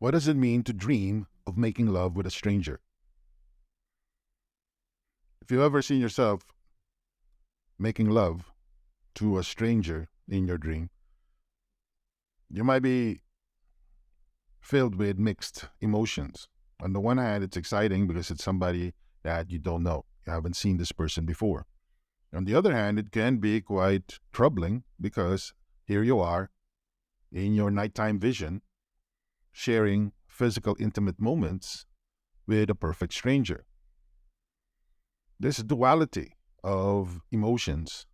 What does it mean to dream of making love with a stranger? If you've ever seen yourself making love to a stranger in your dream, you might be filled with mixed emotions. On the one hand, it's exciting because it's somebody that you don't know. You haven't seen this person before. On the other hand, it can be quite troubling because here you are in your nighttime vision sharing physical, intimate moments with a perfect stranger. This duality of emotions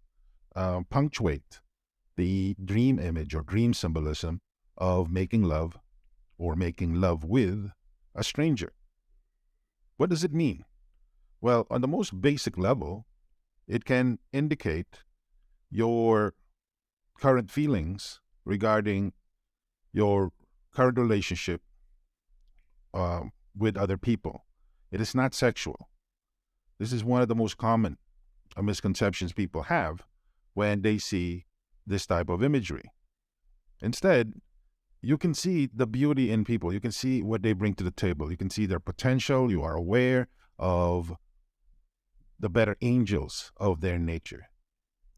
punctuate the dream image or dream symbolism of making love or making love with a stranger. What does it mean? Well, on the most basic level, it can indicate your current feelings regarding your current relationship with other people. It is not sexual. This is one of the most common misconceptions people have when they see this type of imagery. Instead, you can see the beauty in people. You can see what they bring to the table. You can see their potential. You are aware of the better angels of their nature.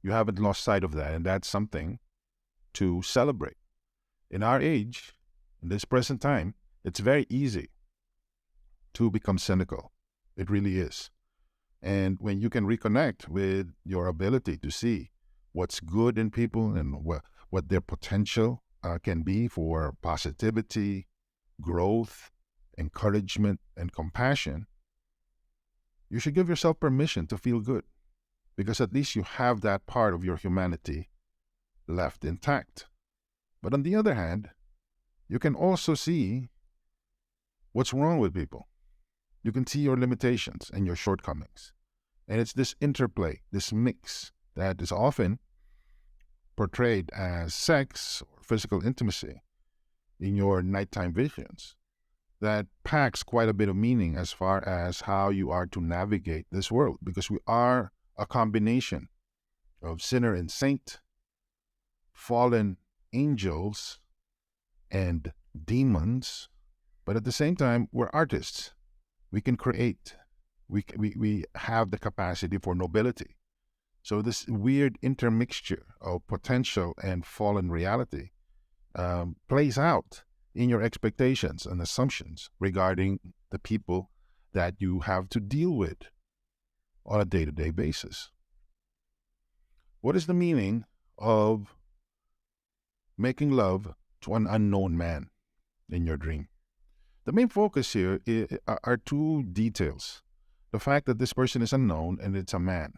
You haven't lost sight of that, and that's something to celebrate. In our age, in this present time, it's very easy to become cynical. It really is. And when you can reconnect with your ability to see what's good in people and what their potential can be for positivity, growth, encouragement, and compassion, you should give yourself permission to feel good because at least you have that part of your humanity left intact. But on the other hand, you can also see what's wrong with people. You can see your limitations and your shortcomings. And it's this interplay, this mix that is often portrayed as sex or physical intimacy in your nighttime visions that packs quite a bit of meaning as far as how you are to navigate this world, because we are a combination of sinner and saint, fallen angels and demons, but at the same time, we're artists. We can create. We have the capacity for nobility. So this weird intermixture of potential and fallen reality plays out in your expectations and assumptions regarding the people that you have to deal with on a day-to-day basis. What is the meaning of making love to an unknown man in your dream? The main focus here are two details. The fact that this person is unknown and it's a man.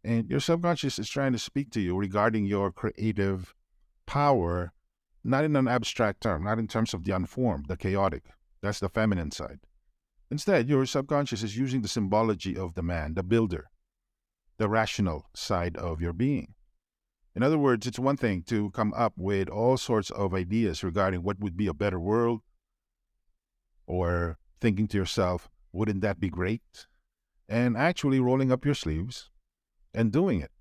And your subconscious is trying to speak to you regarding your creative power, not in an abstract term, not in terms of the unformed, the chaotic. That's the feminine side. Instead, your subconscious is using the symbology of the man, the builder, the rational side of your being. In other words, it's one thing to come up with all sorts of ideas regarding what would be a better world, or thinking to yourself, wouldn't that be great? And actually rolling up your sleeves and doing it.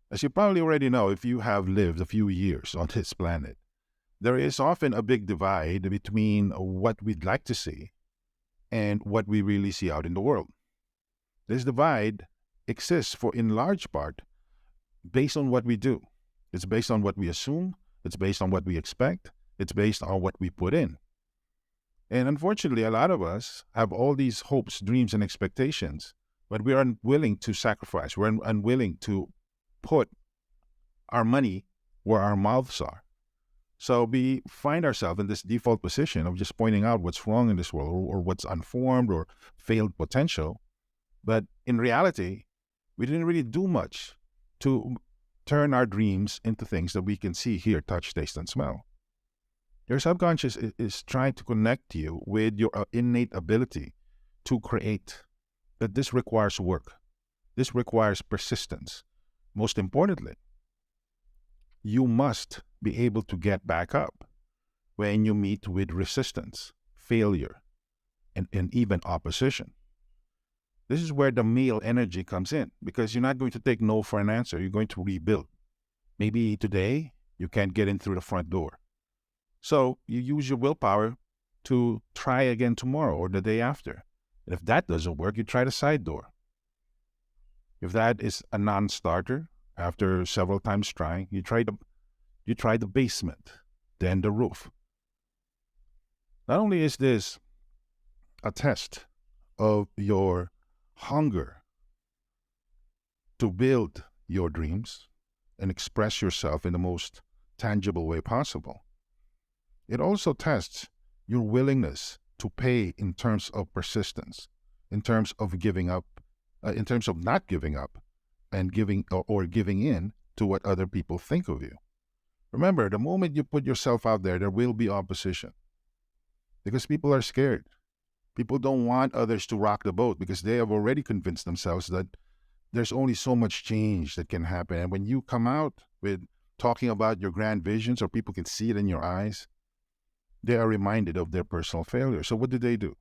As you probably already know, if you have lived a few years on this planet, there is often a big divide between what we'd like to see and what we really see out in the world. This divide exists in large part based on what we do. It's based on what we assume. It's based on what we expect. It's based on what we put in. And unfortunately, a lot of us have all these hopes, dreams, and expectations, but we're unwilling to sacrifice. We're unwilling to put our money where our mouths are. So we find ourselves in this default position of just pointing out what's wrong in this world or what's unformed or failed potential. But in reality, we didn't really do much to turn our dreams into things that we can see, hear, touch, taste, and smell. Your subconscious is trying to connect you with your innate ability to create. That this requires work. This requires persistence. Most importantly, you must be able to get back up when you meet with resistance, failure, and even opposition. This is where the male energy comes in, because you're not going to take no for an answer. You're going to rebuild. Maybe today you can't get in through the front door. So you use your willpower to try again tomorrow or the day after. And if that doesn't work, you try the side door. If that is a non-starter, after several times trying, you try the basement, then the roof. Not only is this a test of your hunger to build your dreams and express yourself in the most tangible way possible, it also tests your willingness to pay in terms of persistence, in terms of giving up, in terms of not giving up and giving or giving in to what other people think of you. Remember, the moment you put yourself out there will be opposition because people are scared. People don't want others to rock the boat because they have already convinced themselves that there's only so much change that can happen. And when you come out with talking about your grand visions, or people can see it in your eyes, they are reminded of their personal failure. So what do? Do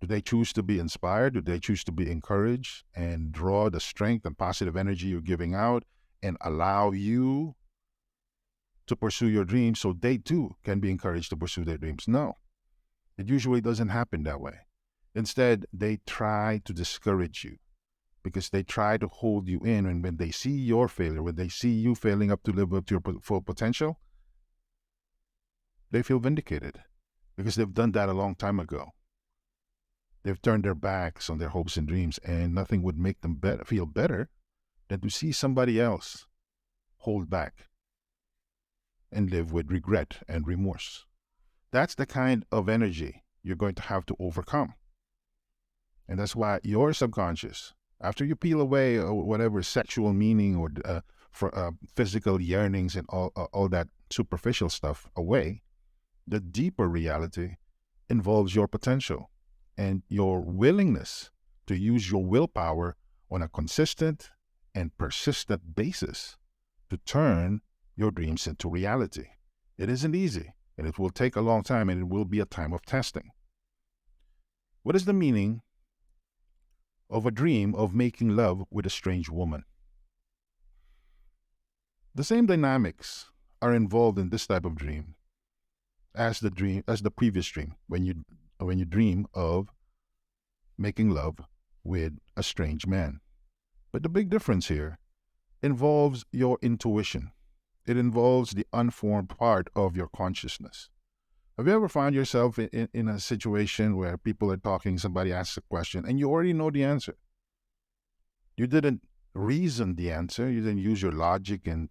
they choose to be inspired? Do they choose to be encouraged and draw the strength and positive energy you're giving out and allow you to pursue your dreams so they too can be encouraged to pursue their dreams? No, it usually doesn't happen that way. Instead, they try to discourage you because they try to hold you in. And when they see your failure, when they see you failing up to live up to your full potential, they feel vindicated because they've done that a long time ago. They've turned their backs on their hopes and dreams, and nothing would make them feel better than to see somebody else hold back and live with regret and remorse. That's the kind of energy you're going to have to overcome. And that's why your subconscious, after you peel away whatever sexual meaning or physical yearnings and all that superficial stuff away, the deeper reality involves your potential and your willingness to use your willpower on a consistent and persistent basis to turn your dreams into reality. It isn't easy, and it will take a long time, and it will be a time of testing. What is the meaning of a dream of making love with a strange woman? The same dynamics are involved in this type of dream as the previous dream, when you dream of making love with a strange man. But the big difference here involves your intuition. It involves the unformed part of your consciousness. Have you ever found yourself in a situation where people are talking, somebody asks a question, and you already know the answer? You didn't reason the answer. You didn't use your logic and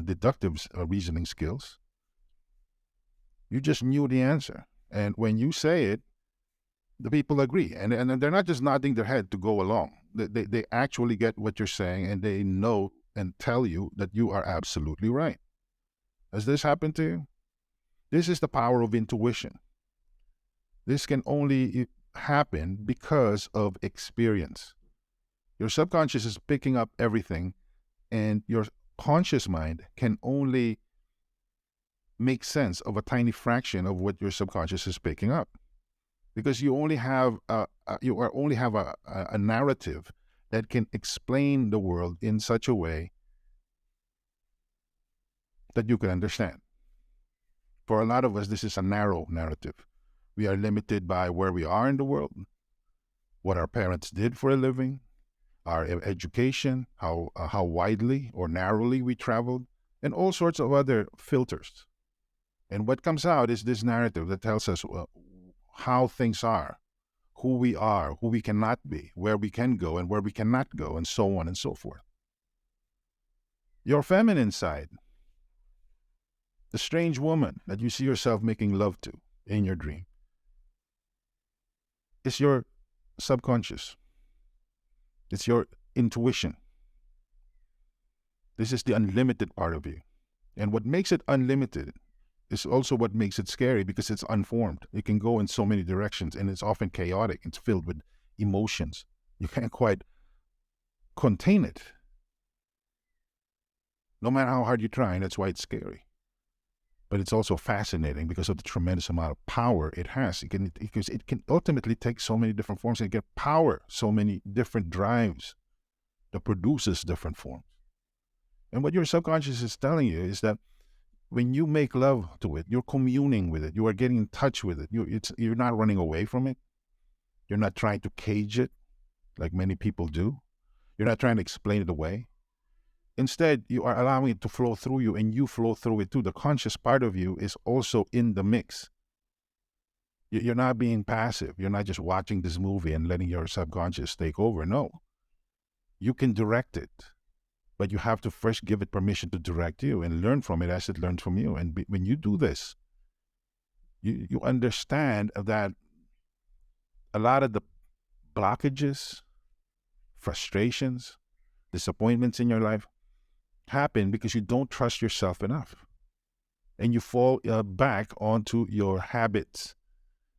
deductive reasoning skills. You just knew the answer. And when you say it, the people agree. And they're not just nodding their head to go along. They actually get what you're saying, and they know and tell you that you are absolutely right. Has this happened to you? This is the power of intuition. This can only happen because of experience. Your subconscious is picking up everything, and your conscious mind can only make sense of a tiny fraction of what your subconscious is picking up, because you only have a narrative that can explain the world in such a way that you can understand. For a lot of us, this is a narrow narrative. We are limited by where we are in the world, what our parents did for a living, our education, how widely or narrowly we traveled, and all sorts of other filters. And what comes out is this narrative that tells us how things are, who we cannot be, where we can go and where we cannot go, and so on and so forth. Your feminine side, the strange woman that you see yourself making love to in your dream, is your subconscious. It's your intuition. This is the unlimited part of you. And what makes it unlimited is also what makes it scary, because it's unformed. It can go in so many directions, and it's often chaotic. It's filled with emotions. You can't quite contain it, no matter how hard you try, and that's why it's scary. But it's also fascinating because of the tremendous amount of power it has. Because it can ultimately take so many different forms and get power, so many different drives that produces different forms. And what your subconscious is telling you is that when you make love to it, you're communing with it. You are getting in touch with it. You're not running away from it. You're not trying to cage it like many people do. You're not trying to explain it away. Instead, you are allowing it to flow through you, and you flow through it too. The conscious part of you is also in the mix. You're not being passive. You're not just watching this movie and letting your subconscious take over. No. You can direct it, but you have to first give it permission to direct you and learn from it as it learns from you. And when you do this, you understand that a lot of the blockages, frustrations, disappointments in your life happen because you don't trust yourself enough. And you fall back onto your habits.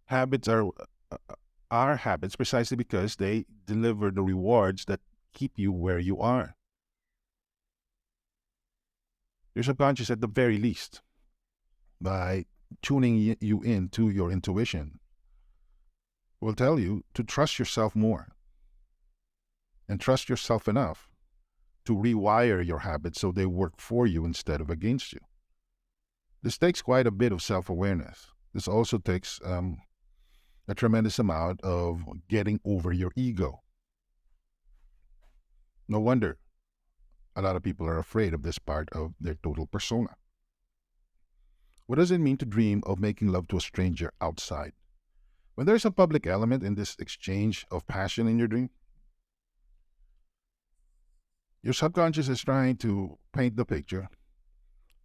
Habits are habits precisely because they deliver the rewards that keep you where you are. Your subconscious, at the very least, by tuning you into your intuition, will tell you to trust yourself more and trust yourself enough to rewire your habits so they work for you instead of against you. This takes quite a bit of self-awareness. This also takes a tremendous amount of getting over your ego. No wonder a lot of people are afraid of this part of their total persona. What does it mean to dream of making love to a stranger outside? When there's a public element in this exchange of passion in your dream, your subconscious is trying to paint the picture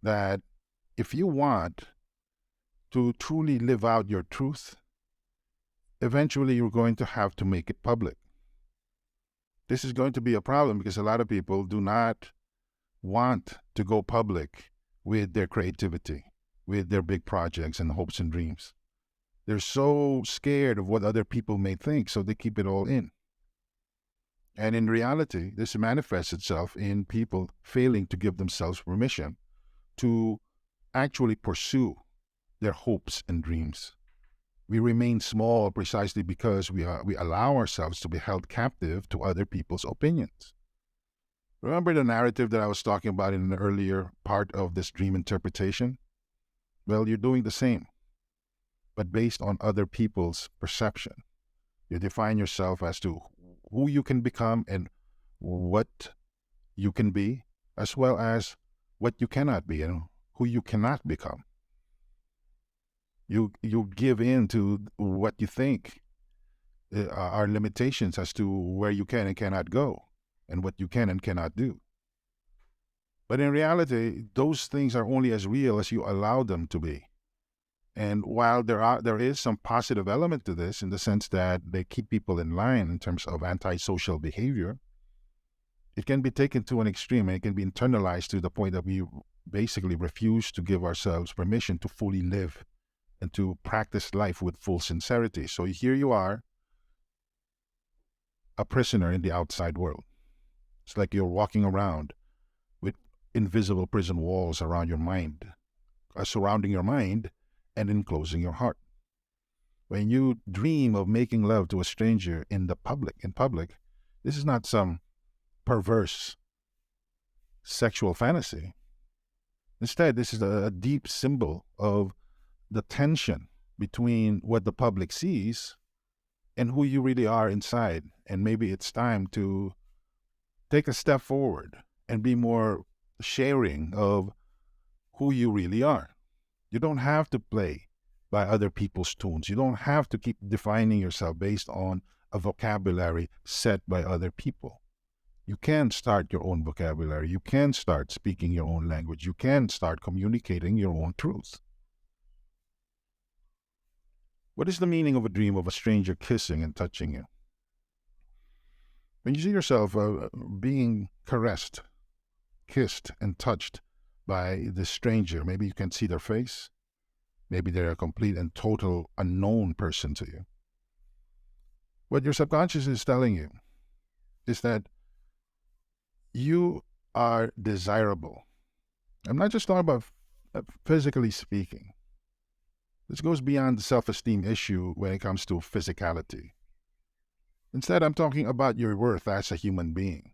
that if you want to truly live out your truth, eventually you're going to have to make it public. This is going to be a problem because a lot of people do not want to go public with their creativity, with their big projects and hopes and dreams. They're so scared of what other people may think, so they keep it all in. And in reality, this manifests itself in people failing to give themselves permission to actually pursue their hopes and dreams. We remain small precisely because we allow ourselves to be held captive to other people's opinions. Remember the narrative that I was talking about in an earlier part of this dream interpretation? Well, you're doing the same, but based on other people's perception. You define yourself as to who you can become and what you can be, as well as what you cannot be and who you cannot become. You give in to what you think are limitations as to where you can and cannot go and what you can and cannot do. But in reality, those things are only as real as you allow them to be. And while there is some positive element to this in the sense that they keep people in line in terms of antisocial behavior, it can be taken to an extreme and it can be internalized to the point that we basically refuse to give ourselves permission to fully live and to practice life with full sincerity. So here you are, a prisoner in the outside world. It's like you're walking around with invisible prison walls around your mind, surrounding your mind and enclosing your heart. When you dream of making love to a stranger in public, this is not some perverse sexual fantasy. Instead, this is a deep symbol of the tension between what the public sees and who you really are inside. And maybe it's time to take a step forward and be more sharing of who you really are. You don't have to play by other people's tunes. You don't have to keep defining yourself based on a vocabulary set by other people. You can start your own vocabulary. You can start speaking your own language. You can start communicating your own truth. What is the meaning of a dream of a stranger kissing and touching you? When you see yourself being caressed, kissed, and touched by this stranger, maybe you can see their face. Maybe they're a complete and total unknown person to you. What your subconscious is telling you is that you are desirable. I'm not just talking about physically speaking. This goes beyond the self-esteem issue when it comes to physicality. Instead, I'm talking about your worth as a human being.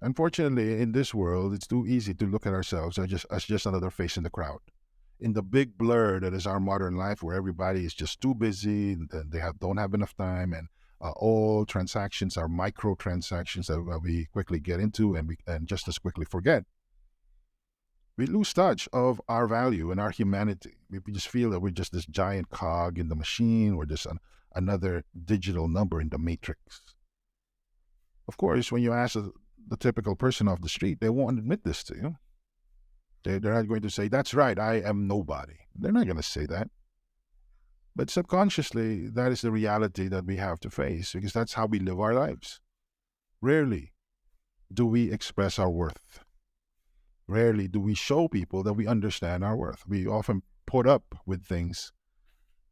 Unfortunately, in this world, it's too easy to look at ourselves as just another face in the crowd. In the big blur that is our modern life, where everybody is just too busy, and don't have enough time, and all transactions are micro transactions that we quickly get into and just as quickly forget. We lose touch of our value and our humanity. We just feel that we're just this giant cog in the machine, or just another digital number in the matrix. Of course, when you ask the typical person off the street, they won't admit this to you. They're not going to say, "That's right, I am nobody." They're not going to say that. But subconsciously, that is the reality that we have to face, because that's how we live our lives. Rarely do we express our worth. Rarely do we show people that we understand our worth. We often put up with things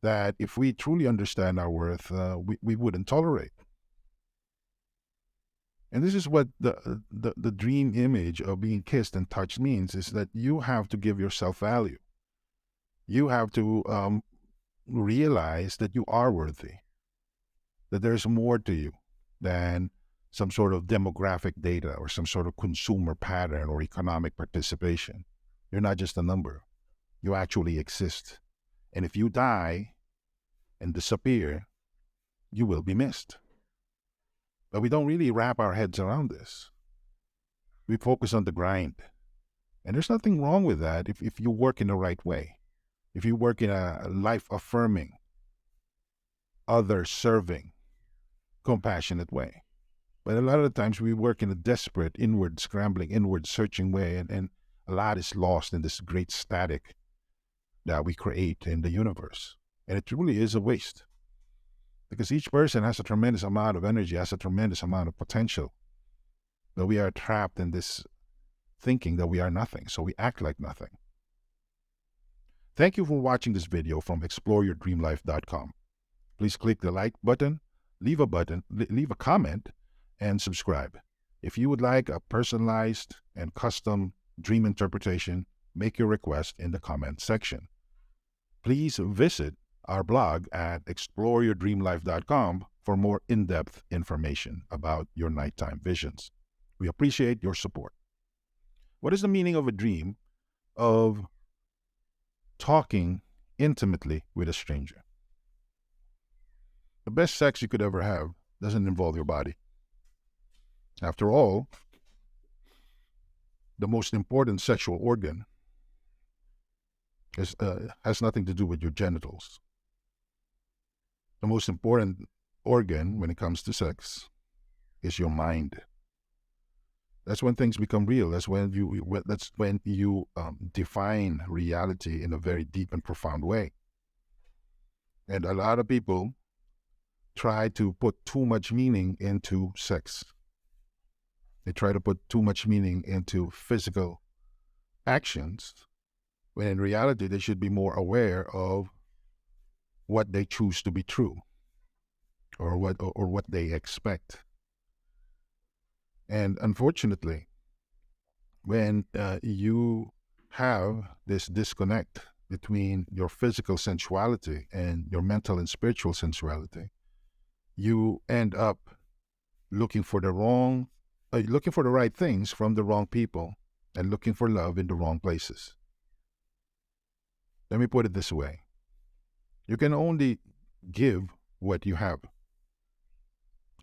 that, if we truly understand our worth, we wouldn't tolerate. And this is what the dream image of being kissed and touched means, is that you have to give yourself value. You have to realize that you are worthy, that there's more to you than some sort of demographic data or some sort of consumer pattern or economic participation. You're not just a number. You actually exist. And if you die and disappear, you will be missed. But we don't really wrap our heads around this. We focus on the grind. And there's nothing wrong with that if you work in the right way. If you work in a life-affirming, other-serving, compassionate way. But a lot of the times we work in a desperate, inward scrambling, inward searching way, and a lot is lost in this great static that we create in the universe. And it really is a waste, because each person has a tremendous amount of energy, has a tremendous amount of potential. But we are trapped in this thinking that we are nothing, so we act like nothing. Thank you for watching this video from exploreyourdreamlife.com. Please click the like button, leave a comment, and subscribe. If you would like a personalized and custom dream interpretation, make your request in the comment section. Please visit our blog at exploreyourdreamlife.com for more in-depth information about your nighttime visions. We appreciate your support. What is the meaning of a dream of talking intimately with a stranger? The best sex you could ever have doesn't involve your body. After all, the most important sexual organ has nothing to do with your genitals. The most important organ when it comes to sex is your mind. That's when things become real. That's when you define reality in a very deep and profound way. And a lot of people try to put too much meaning into sex. They try to put too much meaning into physical actions, when in reality they should be more aware of what they choose to be true, or what they expect. And unfortunately, when you have this disconnect between your physical sensuality and your mental and spiritual sensuality, you end up looking for the right things from the wrong people, and looking for love in the wrong places. Let me put it this way. You can only give what you have.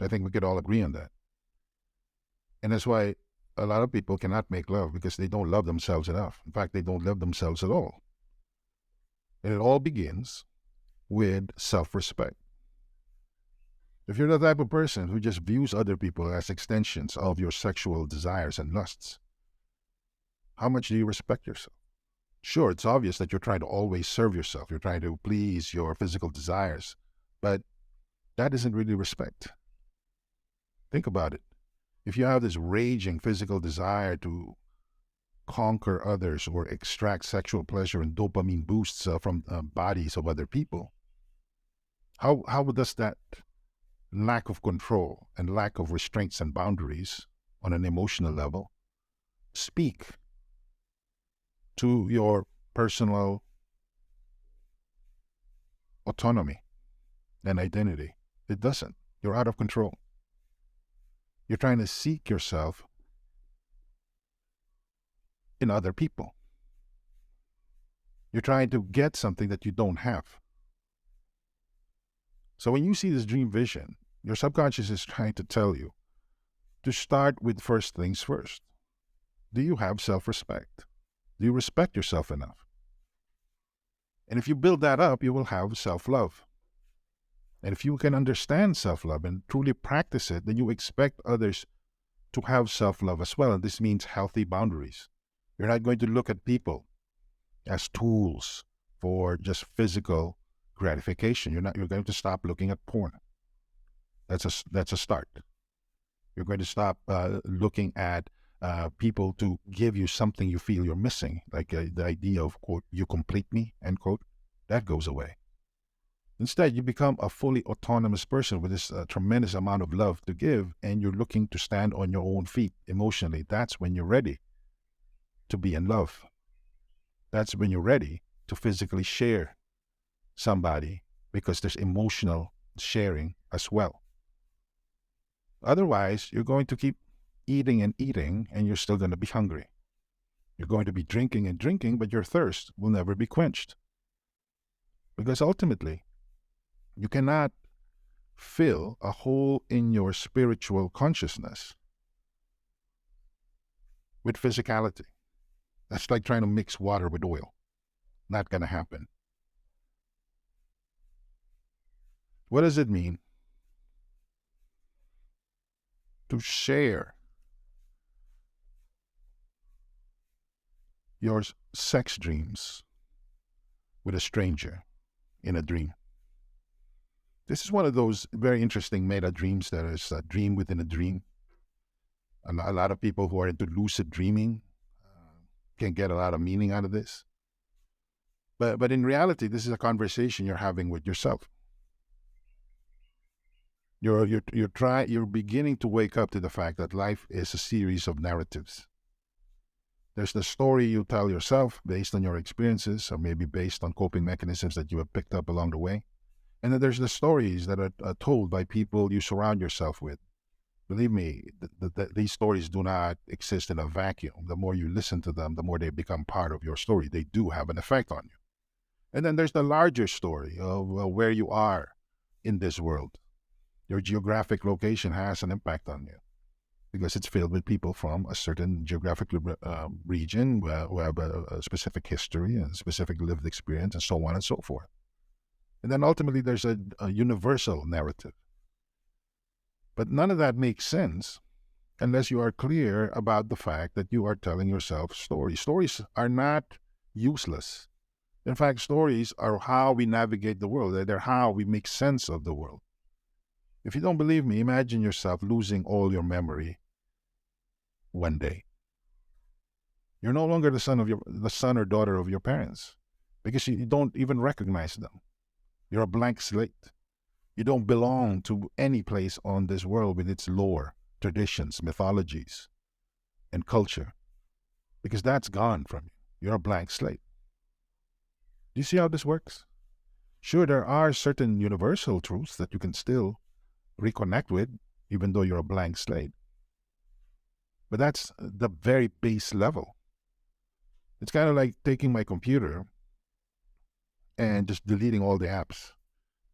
I think we could all agree on that. And that's why a lot of people cannot make love, because they don't love themselves enough. In fact, they don't love themselves at all. And it all begins with self-respect. If you're the type of person who just views other people as extensions of your sexual desires and lusts, how much do you respect yourself? Sure, it's obvious that you're trying to always serve yourself. You're trying to please your physical desires. But that isn't really respect. Think about it. If you have this raging physical desire to conquer others or extract sexual pleasure and dopamine boosts from bodies of other people, how does that lack of control and lack of restraints and boundaries on an emotional level speak to your personal autonomy and identity? It doesn't. You're out of control. You're trying to seek yourself in other people. You're trying to get something that you don't have. So when you see this dream vision, your subconscious is trying to tell you to start with first things first. Do you have self-respect? Do you respect yourself enough? And if you build that up, you will have self-love. And if you can understand self-love and truly practice it, then you expect others to have self-love as well. And this means healthy boundaries. You're not going to look at people as tools for just physical gratification. You're going to stop looking at porn. That's a start. You're going to stop looking at people to give you something you feel you're missing, like the idea of, quote, you complete me, end quote. That goes away. Instead, you become a fully autonomous person with this tremendous amount of love to give, and you're looking to stand on your own feet emotionally. That's when you're ready to be in love. That's when you're ready to physically share somebody, because there's emotional sharing as well. Otherwise, you're going to keep eating and eating, and you're still going to be hungry. You're going to be drinking and drinking, but your thirst will never be quenched. Because ultimately, you cannot fill a hole in your spiritual consciousness with physicality. That's like trying to mix water with oil. Not going to happen. What does it mean to share your sex dreams with a stranger in a dream? This is one of those very interesting meta dreams that is a dream within a dream. A lot of people who are into lucid dreaming can get a lot of meaning out of this. But in reality, this is a conversation you're having with yourself. You're beginning to wake up to the fact that life is a series of narratives. There's the story you tell yourself based on your experiences, or maybe based on coping mechanisms that you have picked up along the way. And then there's the stories that are told by people you surround yourself with. Believe me, these stories do not exist in a vacuum. The more you listen to them, the more they become part of your story. They do have an effect on you. And then there's the larger story of where you are in this world. Your geographic location has an impact on you, because it's filled with people from a certain geographic region who have a specific history and specific lived experience, and so on and so forth. And then ultimately there's a universal narrative. But none of that makes sense unless you are clear about the fact that you are telling yourself stories. Stories are not useless. In fact, stories are how we navigate the world. They're how we make sense of the world. If you don't believe me, imagine yourself losing all your memory one day. You're no longer the son or daughter of your parents, because you don't even recognize them. You're a blank slate. You don't belong to any place on this world with its lore, traditions, mythologies, and culture, because that's gone from you. You're a blank slate. Do you see how this works? Sure, there are certain universal truths that you can still reconnect with, even though you're a blank slate. But that's the very base level. It's kind of like taking my computer and just deleting all the apps,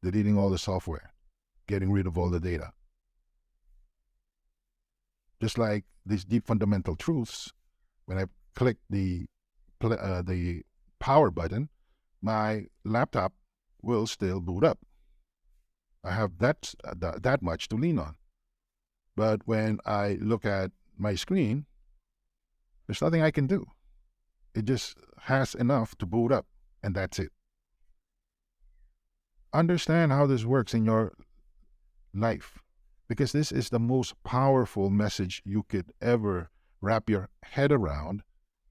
deleting all the software, getting rid of all the data. Just like these deep fundamental truths, when I click the power button, my laptop will still boot up. I have that much to lean on. But when I look at my screen, there's nothing I can do. It just has enough to boot up, and that's it. Understand how this works in your life, because this is the most powerful message you could ever wrap your head around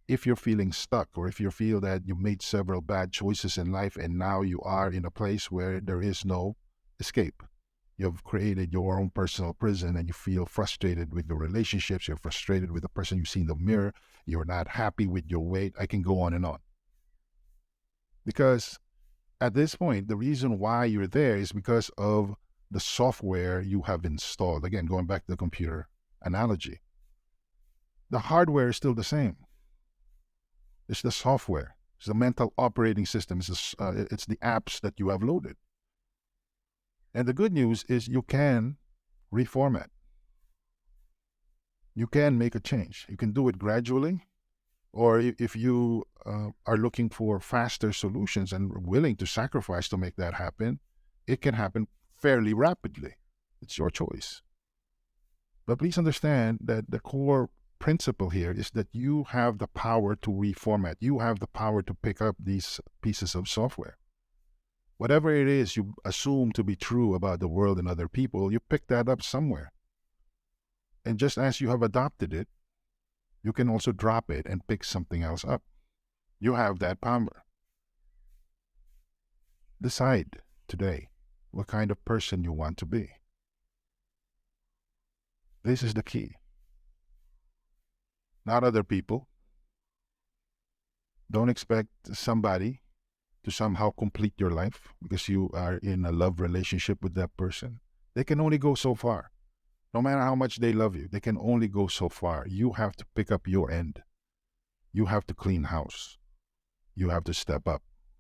if you're feeling stuck, or if you feel that you made several bad choices in life and now you are in a place where there is no escape. You've created your own personal prison, and you feel frustrated with your relationships. You're frustrated with the person you see in the mirror. You're not happy with your weight. I can go on and on. Because at this point, the reason why you're there is because of the software you have installed. Again, going back to the computer analogy. The hardware is still the same. It's the software. It's the mental operating system. It's the apps that you have loaded. And the good news is you can reformat. You can make a change. You can do it gradually, or if you are looking for faster solutions and willing to sacrifice to make that happen, it can happen fairly rapidly. It's your choice. But please understand that the core principle here is that you have the power to reformat. You have the power to pick up these pieces of software. Whatever it is you assume to be true about the world and other people, you pick that up somewhere. And just as you have adopted it, you can also drop it and pick something else up. You have that power. Decide today what kind of person you want to be. This is the key. Not other people. Don't expect somebody to somehow complete your life because you are in a love relationship with that person. They can only go so far. No matter how much they love you, they can only go so far. You have to pick up your end. You have to clean house. You have to step up.